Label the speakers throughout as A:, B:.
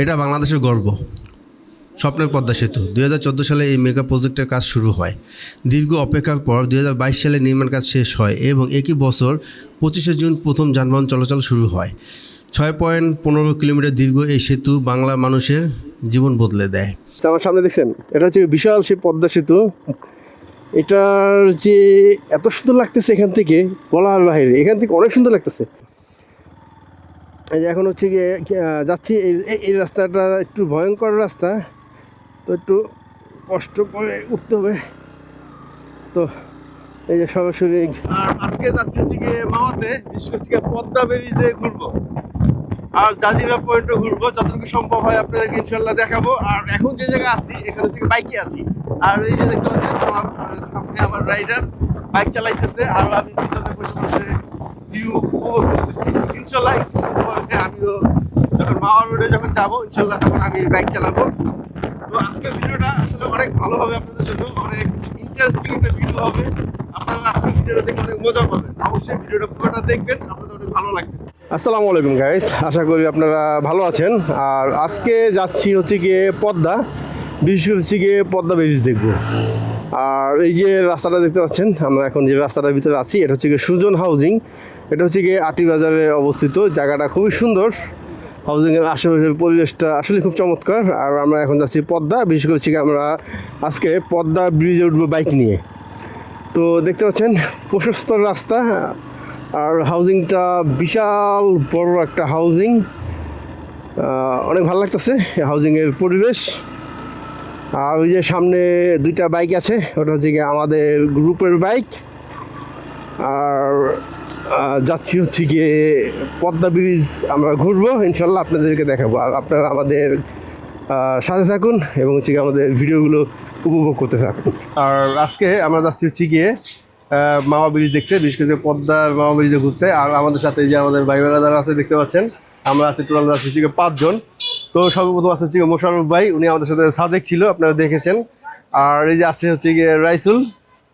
A: এটা বাংলাদেশের গর্ব, স্বপ্নের পদ্মা সেতু। 2014 সালে এই মেগা প্রজেক্টের কাজ শুরু হয়। দীর্ঘ অপেক্ষার পর 2022 সালে নির্মাণ কাজ শেষ হয় এবং একই বছর 25শে জুন প্রথম যানবাহন চলাচল শুরু হয়। 6.15 কিলোমিটার দীর্ঘ এই সেতু বাংলা মানুষের জীবন বদলে দেয়।
B: আমার সামনে দেখছেন, এটা হচ্ছে বিশাল সে পদ্মা সেতু। এটার যে এত সুন্দর লাগতেছে এখান থেকে বলার বাইরে, এখান থেকে অনেক সুন্দর লাগতেছে। এই যে এখন হচ্ছে গিয়ে যাচ্ছি, এই রাস্তাটা একটু ভয়ঙ্কর রাস্তা, তো একটু কষ্ট করে উঠতে হবে। তো এই যে সরাসরি আজকে যাচ্ছি হচ্ছে গিয়ে মাওয়াতে, বিশেষ করে পদ্মা ব্রিজে ঘুরবো আর জাজিরা পয়েন্টও ঘুরবো, যতটুকু সম্ভব হয় আপনাদেরকে ইনশাল্লাহ দেখাবো। আর এখন যে জায়গায় আছি এখানে হচ্ছে বাইকে আছি, আর এই যে দেখতে পাচ্ছেন আমার সামনে আমার রাইডার বাইক চালাইতেছে আর আমি পিছনে বসে বসে ভিউ উপভোগ করতেছি। ইনশাল্লাহ আমিও যখন মাওয়া রোডে যখন যাবো ইনশাল্লাহ তখন আমি বাইক চালাবো। তো আজকের ভিডিওটা আসলে অনেক ভালো হবে আপনাদের জন্য, অনেক ইন্টারেস্টিং একটা ভিডিও হবে। আপনারা আজকের ভিডিওটা দেখে অনেক মজা পাবেন, অবশ্যই ভিডিওটা পুরোটা দেখবেন, আপনাদের অনেক ভালো লাগবে। আসসালামু আলাইকুম গাইস, আশা করি আপনারা ভালো আছেন। আর আজকে যাচ্ছি হচ্ছে গিয়ে পদ্মা, বিশেষ করে হচ্ছে গিয়ে পদ্মা ব্রিজ দেখবো। আর এই যে রাস্তাটা দেখতে পাচ্ছেন, আমরা এখন যে রাস্তাটার ভিতরে আছি এটা হচ্ছে গিয়ে সুজন হাউজিং। এটা হচ্ছে গিয়ে আটি বাজারে অবস্থিত। জায়গাটা খুবই সুন্দর, হাউজিংয়ের আশেপাশের পরিবেশটা আসলে খুব চমৎকার। আর আমরা এখন যাচ্ছি পদ্মা, বিশেষ করে হচ্ছে গিয়ে আমরা আজকে পদ্মা ব্রিজে উঠবো বাইক নিয়ে। তো দেখতে পাচ্ছেন প্রশস্ত রাস্তা, আর হাউজিংটা বিশাল বড় একটা হাউজিং। অনেক ভালো লাগতেছে হাউজিংয়ের পরিবেশ। আর ওই যে সামনে দুইটা বাইক আছে, ওটা হচ্ছে গিয়ে আমাদের গ্রুপের বাইক। আর যাচ্ছি হচ্ছে গিয়ে পদ্মা ব্রিজ আমরা ঘুরবো, ইনশাল্লাহ আপনাদেরকে দেখাবো। আর আপনারা আমাদের সাথে থাকুন এবং হচ্ছে গিয়ে আমাদের ভিডিওগুলো উপভোগ করতে থাকুন। আর আজকে আমরা যাচ্ছি হচ্ছে গিয়ে মাওয়া ব্রিজ দেখতে, বিশেষ করে পদ্মার মাওয়া ব্রিজে ঘুরতে। আর আমাদের সাথে যে আমাদের ভাই বাগাদার আছে দেখতে পাচ্ছেন, আমরা আছি টোটাল যাচ্ছি হচ্ছে গিয়ে 5 জন। তো সর্বপ্রথম আছে হচ্ছে মোশাররফ ভাই, উনি আমাদের সাথে সাজেক ছিল, আপনারা দেখেছেন। আর এই যে আছে হচ্ছে গিয়ে রাইসুল।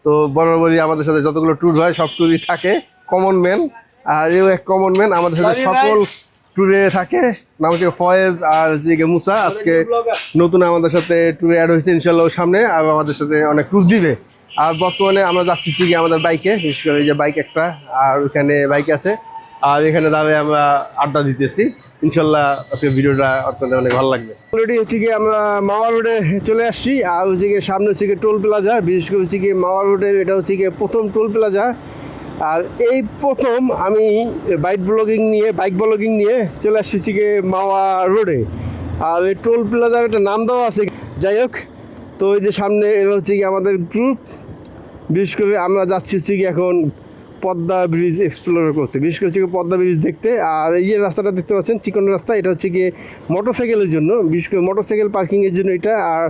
B: তো বরাবরই আমাদের সাথে যতগুলো ট্যুর হয় সব ট্যুরই থাকে, কমন ম্যান। আর এও এক কমন ম্যান, আমাদের সাথে সকল ট্যুরে থাকে। নাম হচ্ছে ফয়েজ আর হচ্ছে গিয়ে মুসা। আজকে নতুন আমাদের সাথে ট্যুরে অ্যাড হয়েছে, ইনশাল্লাহ সামনে আর আমাদের সাথে অনেক ট্যুর দিবে। আর বর্তমানে আমরা যাচ্ছি হচ্ছে গিয়ে আমাদের বাইকে, বিশেষ করে এই যে বাইক একটা, আর ওইখানে বাইক আছে। আর এখানে দাঁড়িয়ে আমরা আড্ডা দিতেছি, ইনশাল্লাহ আজকে ভিডিওটা আপনাদের অনেক ভালো লাগবে। অলরেডি হচ্ছে গিয়ে আমরা মাওয়া রোডে চলে আসছি। আর হচ্ছে গিয়ে সামনে হচ্ছে গিয়ে টোল প্লাজা, বিশেষ করে হচ্ছে গিয়ে মাওয়া রোডের এটা হচ্ছে গিয়ে প্রথম টোল প্লাজা। আর এই প্রথম আমি বাইক ব্লগিং নিয়ে চলে আসছি হচ্ছে গিয়ে মাওয়া রোডে। আর এই টোল প্লাজার একটা নাম দেওয়া আছে, যাই হোক। তো এই যে সামনে এটা হচ্ছে গিয়ে আমাদের গ্রুপ, বিশেষ করে আমরা যাচ্ছি হচ্ছে গিয়ে এখন পদ্মা ব্রিজ এক্সপ্লোর করতে, বিশেষ করে হচ্ছে পদ্মা ব্রিজ দেখতে। আর এই যে রাস্তাটা দেখতে পাচ্ছেন চিকন রাস্তা, এটা হচ্ছে গিয়ে মোটরসাইকেলের জন্য, বিশেষ করে মোটরসাইকেল পার্কিংয়ের জন্য এটা। আর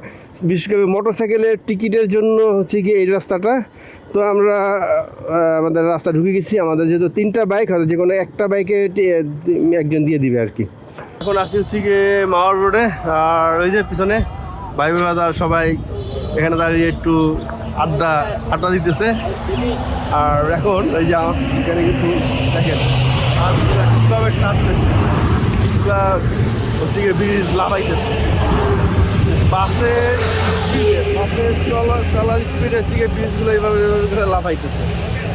B: বিশেষ করে মোটরসাইকেলের টিকিটের জন্য হচ্ছে গিয়ে এই রাস্তাটা। তো আমরা আমাদের রাস্তা ঢুকে গেছি। আমাদের যেহেতু 3টা বাইক, হয়তো যে কোনো একটা বাইকে একজন দিয়ে দিবে আর কি। এখন আসি হচ্ছে গিয়ে মাওয়া রোডে। আর ওই যে পিছনে ভাই দাদা সবাই এখানে দাঁড়িয়ে একটু আড্ডা দিতেছে। আর এখন এই যে এখানে কিন্তু দেখেন কীভাবে হচ্ছে গিয়ে ব্রিজ লাফাইতেছে। বাসের চলার স্পিডে হচ্ছে গিয়ে ব্রিজগুলো এইভাবে লাফাইতেছে।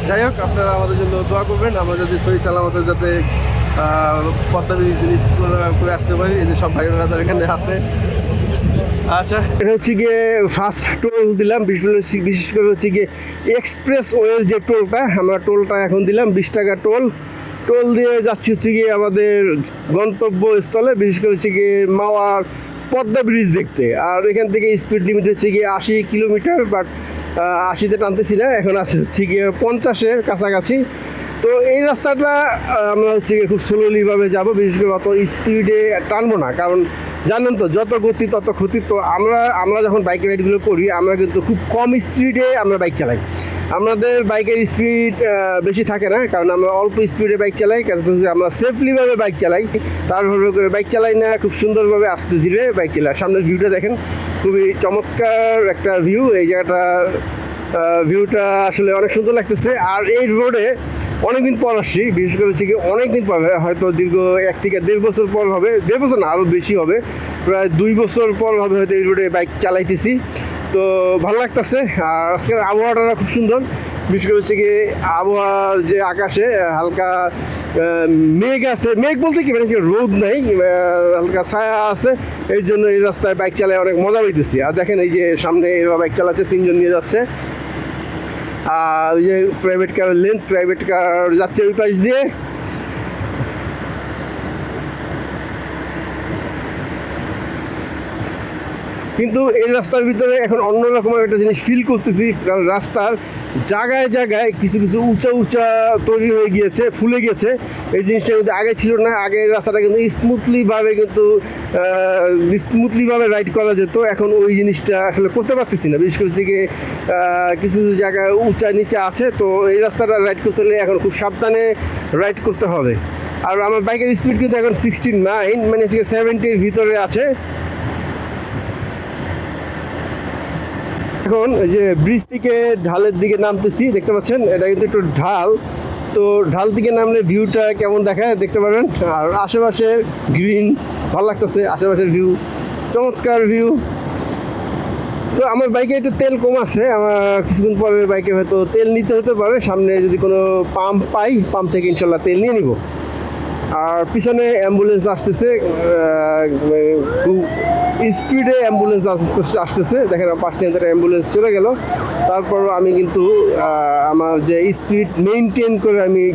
B: যাই হোক, আপনারা আমাদের জন্য দোয়া করবেন, আমরা যদি সহি সালামতে যাতে পদ্মা ব্রিজ করে আসতে পারি। এই যে সব ভাই বোনেরা এখানে আছে। আচ্ছা, এটা হচ্ছে গিয়ে ফার্স্ট টোল দিলাম, বিশেষ করে হচ্ছে গিয়ে এক্সপ্রেস ওয়ের যে টোলটা, আমরা টোলটা এখন দিলাম 20 টাকা টোল দিয়ে যাচ্ছি হচ্ছে গিয়ে আমাদের গন্তব্যস্থলে, বিশেষ করে হচ্ছে গিয়ে মাওয়ার পদ্মা ব্রিজ দেখতে। আর এখান থেকে স্পিড লিমিট হচ্ছে গিয়ে 80 কিলোমিটার, বাট 80-তে টানতেছি না, এখন আছে হচ্ছে গিয়ে 50-এর কাছাকাছি। তো এই রাস্তাটা আমরা হচ্ছে গিয়ে খুব স্লোলিভাবে যাবো, বিশেষ করে অত স্পিডে টানবো না, কারণ জানেন তো যত গতি তত ক্ষতি। তো আমরা যখন বাইক রাইডগুলো করি আমরা কিন্তু খুব কম স্পিডে আমরা বাইক চালাই। আমাদের বাইকের স্পিড বেশি থাকে না, কারণ আমরা অল্প স্পিডে বাইক চালাই, কারণ আমরা সেফলিভাবে বাইক চালাই, তারপরে করে বাইক চালাই না, খুব সুন্দরভাবে আস্তে ধীরে বাইক চালাই। সামনের ভিউটা দেখেন, খুবই চমৎকার একটা ভিউ। এই জায়গাটা ভিউটা আসলে অনেক সুন্দর লাগতেছে। আর এই রোডে অনেকদিন পর আসছি, বিশেষ করে হচ্ছে কি অনেকদিন পর, হয়তো দীর্ঘ 1 থেকে 1.5 বছর পর হবে, 1.5 বছর না আরও বেশি হবে, প্রায় 2 বছর পর হবে হয়তো এই রোডে বাইক চালাইতেছি। তো ভালো লাগতেছে। আর আজকের আবহাওয়াটা খুব সুন্দর, বিশেষ করে হচ্ছে কি আবহাওয়ার যে আকাশে হালকা মেঘ আছে, মেঘ বলতে কি মানে রোদ নাই, হালকা ছায়া আছে, এই জন্য এই রাস্তায় বাইক চালায় অনেক মজা পাইতেছি। আর দেখেন এই যে সামনে এরা বাইক চালাচ্ছে, 3 জন নিয়ে যাচ্ছে। আর ওই যে প্রাইভেট কার যাচ্ছে ওই পাশ দিয়ে। কিন্তু এই রাস্তার ভিতরে এখন অন্যরকম একটা জিনিস ফিল করতেছি, কারণ রাস্তার জায়গায় জায়গায় কিছু কিছু উঁচা তৈরি হয়ে গিয়েছে, ফুলে গেছে। এই জিনিসটা কিন্তু আগে ছিল না। আগে রাস্তাটা কিন্তু স্মুথলিভাবে রাইড করা যেত, এখন ওই জিনিসটা আসলে করতে পারতেছি না। বিশেষ করে দিকে কিছু জায়গায় উঁচা নিচে আছে, তো এই রাস্তাটা রাইড করতে হলে এখন খুব সাবধানে রাইড করতে হবে। আর আমার বাইকের স্পিড কিন্তু এখন 69, মানে 70-র ভিতরে আছে। এখন এই যে ব্রিজ থেকে ঢালের দিকে নামতেছি, দেখতে পাচ্ছেন এটা কিন্তু একটু ঢাল, তো ঢাল থেকে নামলে ভিউটা কেমন দেখায় দেখতে পারবেন। আর আশেপাশে গ্রিন, ভালো লাগতেছে, আশেপাশের ভিউ চমৎকার ভিউ। তো আমার বাইকে একটু তেল কম আছে, আমার কিছুক্ষণ পরে বাইকে হয়তো তেল নিতে হতে পারে। সামনে যদি কোনো পাম্প পাই, পাম্প থেকে ইনশাল্লাহ তেল নিয়ে নিব। আর পিছনে অ্যাম্বুলেন্স আসতেছে, খুব স্পিডে অ্যাম্বুলেন্স আসতেছে। দেখেন 5 মিনিটের অ্যাম্বুলেন্স চলে গেল। তারপর আমি কিন্তু আমার যে স্পিড মেনটেন করে আমি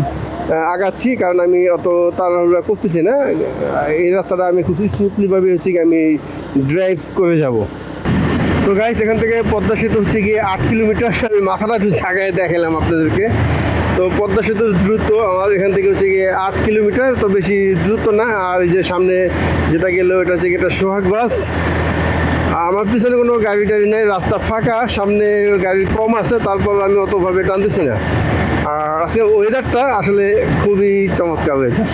B: আগাচ্ছি, কারণ আমি অত তাড়াহুড়া করতেছি না। এই রাস্তাটা আমি খুব স্মুথলিভাবে হচ্ছে কি আমি ড্রাইভ করে যাব। তো গাইস, এখান থেকে পদ্মা সেতু হচ্ছে গিয়ে 8 কিলোমিটার। আমি মাথাটা একটু জায়গায় দেখালাম আপনাদেরকে। তো পদ্মা সেতু দ্রুত আমার এখান থেকে হচ্ছে গিয়ে 8 কিলোমিটার, তো বেশি দ্রুত না। আর এই যে সামনে যেটা গেল এটা হচ্ছে একটা সোহাগ বাস। আমার পিছনে কোনো গাড়ি টাড়ি নেই, রাস্তা ফাঁকা, সামনে গাড়ি কম আছে, তারপর আমি অতভাবে টানতেছি না। আর আজকে ওয়েদারটা আসলে খুবই চমৎকার ওয়েদার।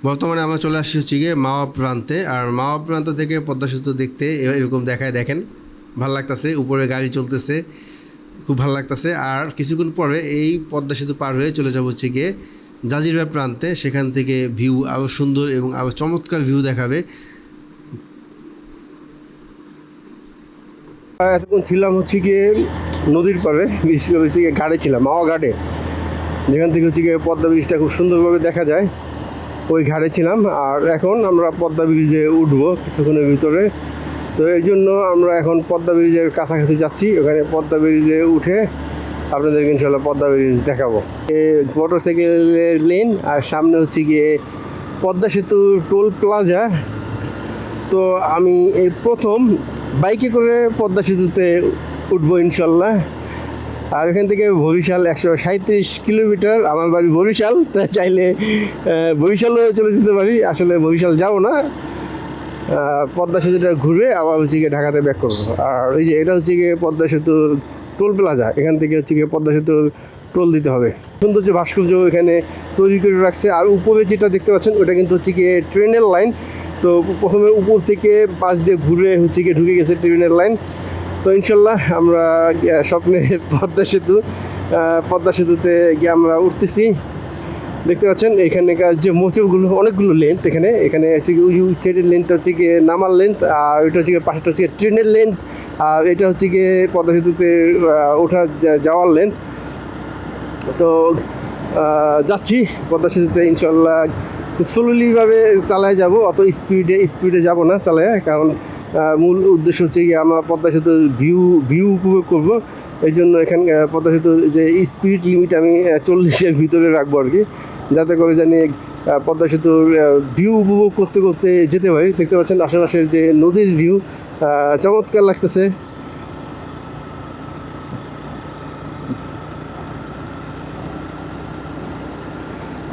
A: বর্তমানে আমরা চলে আসছি হচ্ছে গিয়ে মাওয়া প্রান্তে। আর মাওয়া প্রান্ত থেকে পদ্মা সেতু দেখতে এরকম দেখায়, দেখেন ভাল লাগতেছে, উপরে গাড়ি চলতেছে, খুব ভালো লাগতেছে। আর কিছুক্ষণ পরে এই পদ্মা সেতু পার হয়ে চলে যাব হচ্ছে গিয়ে জাজিরা প্রান্তে। সেখান থেকে ভিউ আরও সুন্দর এবং আরও চমৎকার ভিউ দেখাবে।
B: এতক্ষণ ছিলাম হচ্ছে গিয়ে নদীর পাড়ে, বিশেষ করে হচ্ছে গিয়ে ঘাটে ছিলাম, মাওয়া ঘাটে, যেখান থেকে হচ্ছে গিয়ে পদ্মা ব্রিজটা খুব সুন্দরভাবে দেখা যায়, ওই ঘাটে ছিলাম। আর এখন আমরা পদ্মা ব্রিজে উঠবো কিছুক্ষণের ভিতরে। তো এই জন্য আমরা এখন পদ্মা ব্রিজের কাছাকাছি যাচ্ছি। ওখানে পদ্মা ব্রিজে উঠে আপনাদেরকে ইনশাল্লাহ পদ্মা ব্রিজ দেখাবো। মোটর সাইকেলের লেন, আর সামনে হচ্ছে গিয়ে পদ্মা সেতু টোল প্লাজা। তো আমি এই প্রথম বাইকে করে পদ্মা সেতুতে উঠবো ইনশাল্লাহ। আর এখান থেকে বরিশাল 137 কিলোমিটার, আমার বাড়ি বরিশাল, তাই চাইলে বরিশালও চলে যেতে পারি। আসলে বরিশাল যাবো না, পদ্মা সেতুটা ঘুরে আবার হচ্ছে গিয়ে ঢাকাতে ব্যাক করবো। আর এই যে এটা হচ্ছে গিয়ে পদ্মা সেতুর টোল প্লাজা, এখান থেকে হচ্ছে গিয়ে পদ্মা সেতুর টোল দিতে হবে। সুন্দর যে ভাস্কর্য এখানে তৈরি করে রাখছে। আর উপরে যেটা দেখতে পাচ্ছেন ওটা কিন্তু হচ্ছে গিয়ে ট্রেনের লাইন। তো প্রথমে উপর থেকে পাশ দিয়ে ঘুরে হচ্ছে গিয়ে ঢুকে গেছে ট্রেনের লাইন। তো ইনশাল্লাহ আমরা স্বপ্নে পদ্মা সেতুতে গিয়ে আমরা উঠতেছি। দেখতে পাচ্ছেন এখানকার যে মোচগুলো, অনেকগুলো লেন্থ এখানে হচ্ছে কি ওই সাইডের লেন্থটা হচ্ছে গিয়ে নামার লেন্থ, আর ওইটা হচ্ছে গিয়ে পাশেটা হচ্ছে ট্রেনের লেন্থ, আর এটা হচ্ছে গিয়ে পদ্মা সেতুতে ওঠা যাওয়ার লেন্থ। তো যাচ্ছি পদ্মা সেতুতে ইনশাল্লাহ, খুব স্লোলিভাবে চালায় যাব, অত স্পিডে যাব না চালায়, কারণ মূল উদ্দেশ্য হচ্ছে গিয়ে আমরা পদ্মা সেতুর ভিউ উপভোগ করবো। এই জন্য এখানে পদ্মা সেতুর যে স্পিড লিমিট আমি 40-এর ভিতরে রাখবো আর কি, যাতে করে জানি পদ্মা সেতুর ভিউ উপভোগ করতে করতে যেতে পারি। দেখতে পাচ্ছেন আশেপাশের যে নদীর ভিউ চমৎকার লাগতেছে।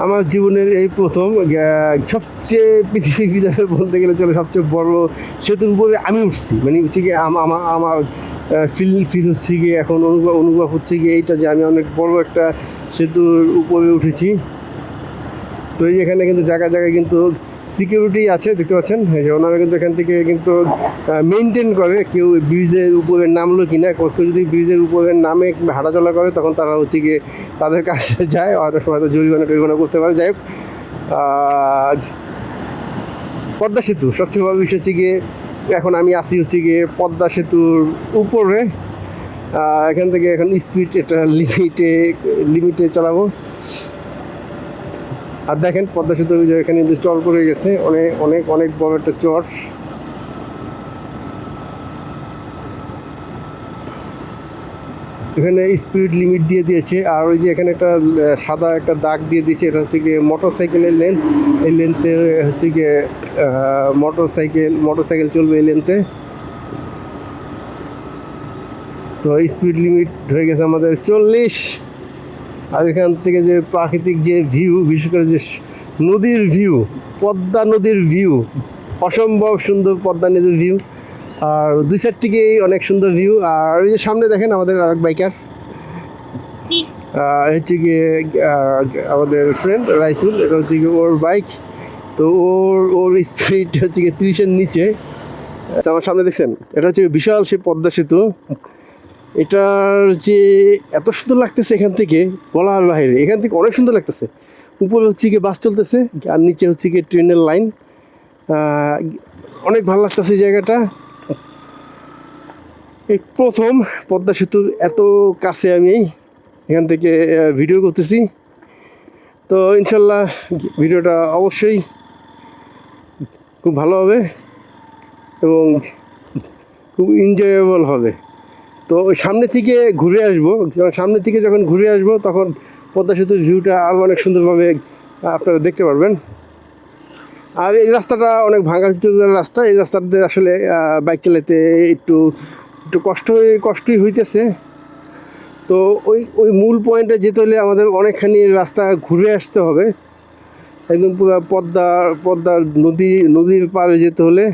B: আমার জীবনের এই প্রথম সবচেয়ে পৃথিবীতে বলতে গেলে চলে সবচেয়ে বড় সেতুর উপরে আমি উঠছি। মানে হচ্ছে গিয়ে আমার ফিল হচ্ছে গিয়ে এখন অনুভব হচ্ছে গিয়ে এইটা যে আমি অনেক বড় একটা সেতুর উপরে উঠেছি। তো এখানে কিন্তু জায়গায় জায়গায় কিন্তু সিকিউরিটি আছে দেখতে পাচ্ছেন। এই যে ওনারা কিন্তু এখান থেকে কিন্তু মেনটেন করে কেউ ব্রিজের উপরে নামলো কিনা, কেউ যদি ব্রিজের উপরে নামে কিংবা হাঁটাচলা করে তখন তারা হচ্ছে গিয়ে তাদের কাছে যায়, অনেক সময় তো জরিমানা করতে পারে। যাই হোক, পদ্মা সেতু সবচেয়ে বড় বিষয় হচ্ছে গিয়ে এখন আমি আসি হচ্ছে গিয়ে পদ্মা সেতুর উপরে। এখান থেকে এখন স্পিড এটা লিমিটে চালাবো। আর দেখেন পদ্মা সেতু এখানে কিন্তু চর করে গেছে, অনেক অনেক অনেক বড় একটা চর। এখানে স্পিড লিমিট দিয়ে দিয়েছে। আর ওই যে এখানে একটা সাদা একটা দাগ দিয়ে দিয়েছে, এটা হচ্ছে গিয়ে মোটরসাইকেলের লেন। এই লেনতে হচ্ছে গিয়ে মোটরসাইকেল চলবে এই লেনতে। তো স্পিড লিমিট হয়ে গেছে আমাদের 40। আর এখান থেকে যে প্রাকৃতিক যে ভিউ, বিশেষ করে যে নদীর ভিউ, পদ্মা নদীর ভিউ, অসম্ভব সুন্দর পদ্মা নদীর ভিউ। আর দুই সাইড থেকেই অনেক সুন্দর ভিউ। আর ওই যে সামনে দেখেন আমাদের আরেক বাইকার, হচ্ছে গিয়ে আমাদের ফ্রেন্ড রাইসুল, এটা হচ্ছে গিয়ে ওর বাইক। তো ওর স্পিড হচ্ছে গিয়ে 30-এর নিচে। আমার সামনে দেখছেন, এটা হচ্ছে বিশাল সে পদ্মা সেতু। এটার যে এত সুন্দর লাগতেছে এখান থেকে বলার বাইরে, এখান থেকে অনেক সুন্দর লাগতেছে। উপরে হচ্ছে গিয়ে বাস চলতেছে আর নিচে হচ্ছে গিয়ে ট্রেনের লাইন। অনেক ভালো লাগতেছে এই জায়গাটা। এই প্রথম পদ্মা সেতুর এত কাছে আমি এখান থেকে ভিডিও করতেছি। তো ইনশাল্লাহ ভিডিওটা অবশ্যই খুব ভালো হবে এবং খুব এনজয়েবল হবে। তো ওই সামনে থেকে ঘুরে আসবো, সামনে থেকে যখন ঘুরে আসবো তখন পদ্মা সেতুর ভিউটা আরও অনেক সুন্দরভাবে আপনারা দেখতে পারবেন। আর এই রাস্তাটা অনেক ভাঙা রাস্তা, এই রাস্তাতে আসলে বাইক চালাতে একটু কষ্টই হইতেছে। তো ওই মূল পয়েন্টে যেতে হলে আমাদের অনেকখানি রাস্তা ঘুরে আসতে হবে, একদম পুরো পদ্মার নদীর পাড়ে যেতে হলে।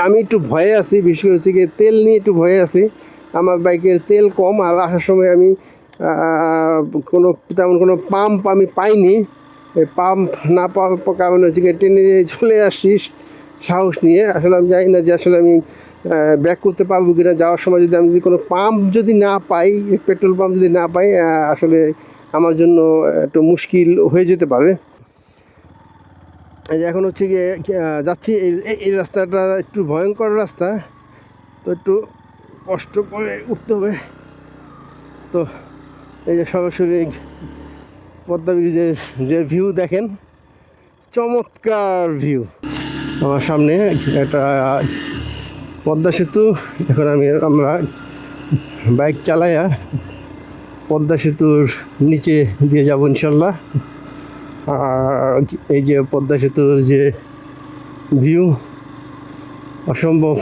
B: আমি একটু ভয়ে আছি, বিশেষ করে হচ্ছে গিয়ে তেল নিয়ে একটু ভয়ে আছি। আমার বাইকের তেল কম, আর আসার সময় আমি তেমন কোনো পাম্প আমি পাইনি। এই পাম্প না পাওয়ার কারণে হচ্ছে গিয়ে ট্রেনে চলে আসছি সাহস নিয়ে। আসলে আমি জানি না যে আসলে আমি ব্যাক করতে পারবো কিনা। যাওয়ার সময় যদি আমি কোনো পাম্প যদি না পাই, পেট্রোল পাম্প যদি না পাই, আসলে আমার জন্য একটু মুশকিল হয়ে যেতে পারে। এই যে এখন হচ্ছে গিয়ে যাচ্ছি, এই রাস্তাটা একটু ভয়ঙ্কর রাস্তা, তো একটু কষ্ট করে উঠতে হবে। তো এই যে সরাসরি পদ্মা ব্রিজের যে ভিউ দেখেন, চমৎকার ভিউ। আমার সামনে একটা পদ্মা সেতু। এখন আমরা বাইক চালাইয়া পদ্মা সেতুর নিচে দিয়ে যাব ইনশাল্লাহ। আর এই যে পদ্মা সেতুর যে ভিউ, অসম্ভব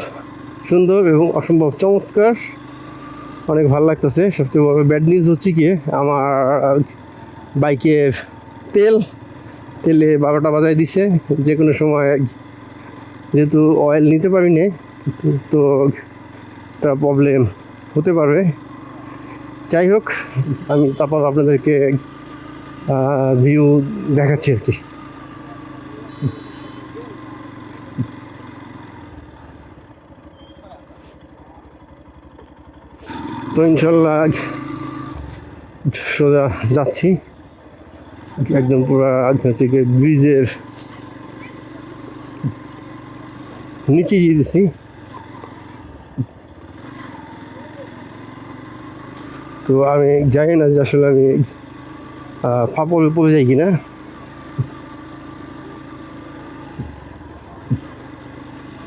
B: সুন্দর এবং অসম্ভব চমৎকার, অনেক ভালো লাগতেছে। সবচেয়ে বড় ব্যাড নিউজ হচ্ছে কি, আমার বাইকের তেলে 12টা বাজায় দিছে। যে কোনো সময় যেহেতু অয়েল নিতে পারি না, তো একটা প্রবলেম হতে পারে। যাই হোক, আমি তারপর আপনাদেরকে ভিউ দেখাচ্ছি আর কি। তো ইনশাল্লাহ সোজা যাচ্ছি, একদম পুরো হচ্ছে গিয়ে ব্রিজের নিচে যেতেছি। তো আমি জানি না যে আসলে আমি ফাপড়ে পড়ে যাই কিনা।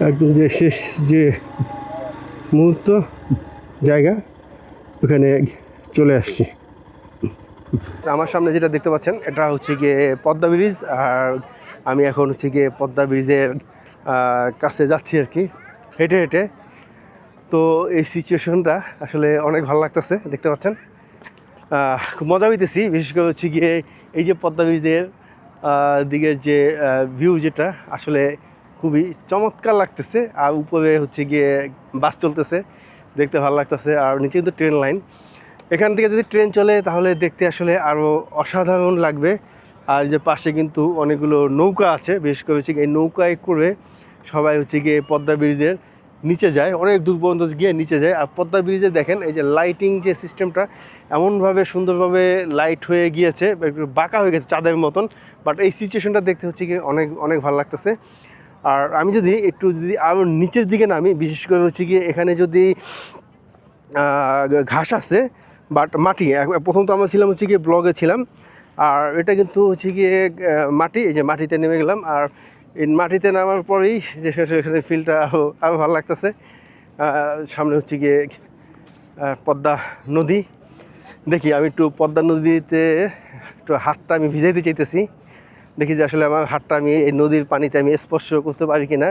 B: একদম যে শেষ যে মুহূর্ত জায়গা, ওখানে চলে আসছি। আমার সামনে যেটা দেখতে পাচ্ছেন, এটা হচ্ছে গিয়ে পদ্মা ব্রিজ। আর আমি এখন হচ্ছে গিয়ে পদ্মা ব্রিজের কাছে যাচ্ছি আর কি, হেঁটে হেঁটে। তো এই সিচুয়েশনটা আসলে অনেক ভালো লাগতেছে, দেখতে পাচ্ছেন। খুব মজা হইতেছি, বিশেষ করে হচ্ছে গিয়ে এই যে পদ্মা ব্রিজের দিকে যে ভিউ, যেটা আসলে খুবই চমৎকার লাগতেছে। আর উপরে হচ্ছে গিয়ে বাস চলতেছে, দেখতে ভালো লাগতেছে। আর নিচে কিন্তু ট্রেন লাইন, এখান থেকে যদি ট্রেন চলে তাহলে দেখতে আসলে আরও অসাধারণ লাগবে। আর যে পাশে কিন্তু অনেকগুলো নৌকা আছে, বিশেষ করে হচ্ছে এই নৌকায় করে সবাই হচ্ছে গিয়ে পদ্মা ব্রিজের নিচে যায়, অনেক দূর পর্যন্ত গিয়ে নিচে যায়। আর পদ্মা ব্রিজে দেখেন এই যে লাইটিং যে সিস্টেমটা এমনভাবে সুন্দরভাবে লাইট হয়ে গিয়েছে, একটু বাঁকা হয়ে গেছে চাঁদের মতন, বাট এই সিচুয়েশনটা দেখতে হচ্ছে গিয়ে অনেক অনেক ভালো লাগতেছে। আর আমি যদি আরও নিচের দিকে নামি, বিশেষ করে হচ্ছে গিয়ে এখানে যদি ঘাস আছে বাট মাটি, প্রথম তো আমরা ছিলাম হচ্ছে গিয়ে ব্লগে ছিলাম, আর এটা কিন্তু হচ্ছে গিয়ে মাটি, এই যে মাটিতে নেমে গেলাম। আর এই মাটিতে নামার পরেই যে সেখানে ফিলটা আরও ভালো লাগতেছে। সামনে হচ্ছে গিয়ে পদ্মা নদী, দেখি আমি একটু পদ্মা নদীতে একটু হাতটা আমি ভিজাইতে চাইতেছি, দেখি যে আসলে আমার হাতটা আমি এই নদীর পানিতে আমি স্পর্শ করতে পারি কি না।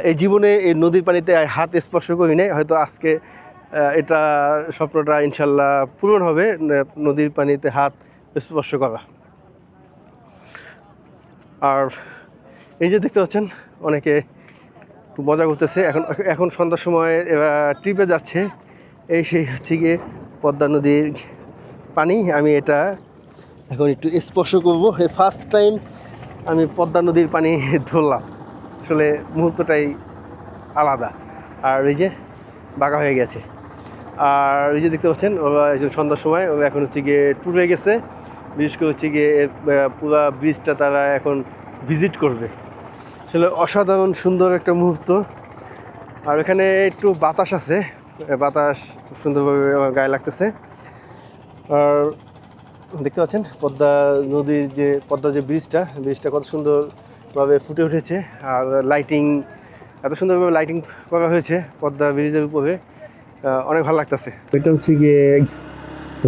B: এই জীবনে এই নদীর পানিতে হাত স্পর্শ করি নাই, হয়তো আজকে এটা স্বপ্নটা ইনশাল্লাহ পূরণ হবে, নদীর পানিতে হাত স্পর্শ করা। আর এই যে দেখতে পাচ্ছেন অনেকে খুব মজা করতেছে, এখন সন্ধ্যার সময় ট্রিপে যাচ্ছে। এই সেই হচ্ছে গিয়ে পদ্মা নদীর পানি, আমি এটা এখন একটু স্পর্শ করবো। এই ফার্স্ট টাইম আমি পদ্মা নদীর পানি ধরলাম, আসলে মুহূর্তটাই আলাদা। আর এই যে বাঁকা হয়ে গেছে, আর এই যে দেখতে পাচ্ছেন ওরা সন্ধ্যার সময় ওরা এখন হচ্ছে গিয়ে ট্যুরে গেছে, বিশেষ করে হচ্ছে গিয়ে পুরো ব্রিজটা তারা এখন ভিজিট করবে। আসলে অসাধারণ সুন্দর একটা মুহূর্ত। আর এখানে একটু বাতাস আছে, বাতাস খুব সুন্দরভাবে আমার গায়ে লাগতেছে। আর দেখতে পাচ্ছেন পদ্মা নদীর যে পদ্মা যে ব্রিজটা কত সুন্দরভাবে ফুটে উঠেছে, আর লাইটিং এত সুন্দরভাবে লাইটিং করা হয়েছে পদ্মা ব্রিজের উপরে, অনেক ভালো লাগতেছে। এটা হচ্ছে গিয়ে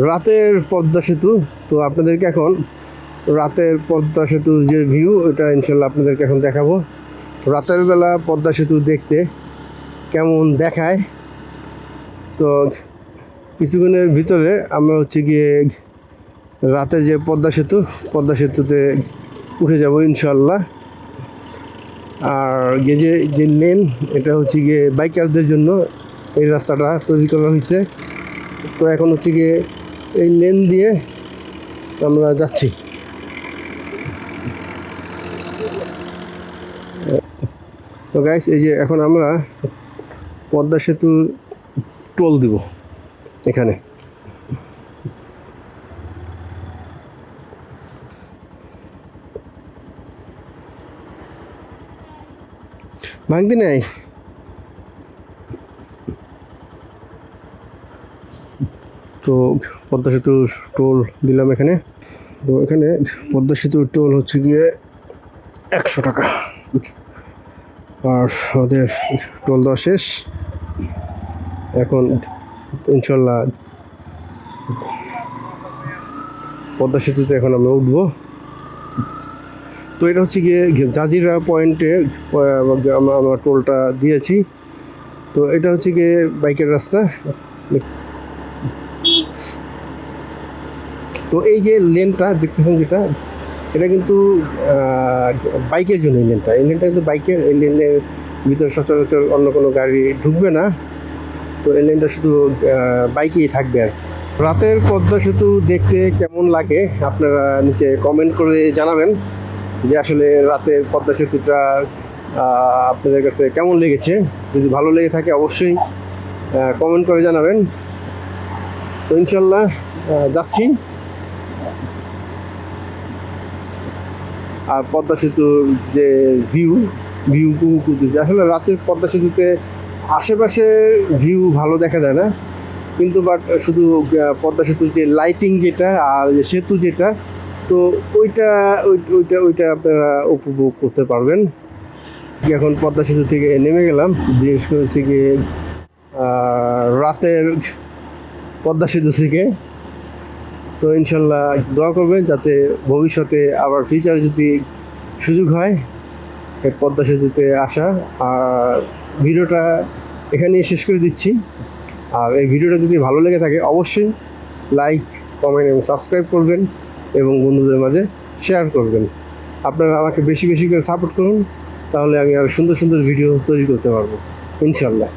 B: রাতের পদ্মা সেতু, তো আপনাদেরকে এখন রাতের পদ্মা সেতুর যে ভিউ ওটা ইনশাল্লাহ আপনাদেরকে এখন দেখাবো। রাতের বেলা পদ্মা সেতু দেখতে কেমন দেখায়, তো কিছুক্ষণের ভিতরে আমরা হচ্ছে গিয়ে রাতে যে পদ্মা সেতুতে উঠে যাব ইনশাল্লাহ। আর যে লেন এটা হচ্ছে গিয়ে বাইকারদের জন্য এই রাস্তাটা তৈরি করা হয়েছে, তো এখন হচ্ছে গিয়ে এই লেন দিয়ে আমরা যাচ্ছি। তো গাইস, এই যে এখন আমরা পদ্মা সেতু টোল দিব এখানে। ভাঙতি নাই, তো পদ্মা সেতুর টোল দিলাম এখানে। তো এখানে পদ্মা সেতুর টোল হচ্ছে গিয়ে 100 টাকা। আর আমাদের টোল দেওয়া শেষ, এখন ইনশাল্লাহ পদ্মা সেতুতে এখন আমরা উঠবো। তো এটা হচ্ছে গিয়ে জাজিরা পয়েন্টে আমরা টোলটা দিয়েছি। তো এটা হচ্ছে গিয়ে বাইকের রাস্তা। তো এই যে লেনটা দেখতেছেন যেটা, এটা কিন্তু বাইকের জন্য এই লেনটা কিন্তু বাইকের, এই লেনের ভিতরে সচরাচর অন্য কোনো গাড়ি ঢুকবে না, তো এই লেনটা শুধু বাইকেই থাকবে। আর রাতের পদ্মা সেতু দেখতে কেমন লাগে আপনারা নিচে কমেন্ট করে জানাবেন যে আসলে রাতের পদ্মা সেতুটা আপনাদের কাছে কেমন লেগেছে। যদি ভালো লেগে থাকে অবশ্যই কমেন্ট করে জানাবেন। তো ইনশাল্লাহ যাচ্ছি। আর পদ্মা সেতুর যে ভিউ করতেছে, আসলে রাতের পদ্মা সেতুতে আশেপাশে ভিউ ভালো দেখা যায় না, কিন্তু বাট শুধু পদ্মা সেতুর যে লাইটিং যেটা আর যে সেতু যেটা, তো ওইটা আপনারা উপভোগ করতে পারবেন। এখন পদ্মা সেতু থেকে নেমে গেলাম, বিশেষ করে হচ্ছে গিয়ে রাতের পদ্মা সেতু থেকে। তো ইনশাল্লাহ দোয়া করবেন যাতে ভবিষ্যতে আবার ফিউচারে যদি সুযোগ হয় পদ্মা সেতুতে আসা। আর ভিডিওটা এখানেই শেষ করে দিচ্ছি। আর এই ভিডিওটা যদি ভালো লেগে থাকে অবশ্যই লাইক, কমেন্ট এবং সাবস্ক্রাইব করবেন এবং বন্ধুদের মাঝে শেয়ার করবেন। আপনারা আমাকে বেশি বেশি করে সাপোর্ট করুন, তাহলে আমি আরও সুন্দর সুন্দর ভিডিও তৈরি করতে পারবো ইনশাল্লাহ।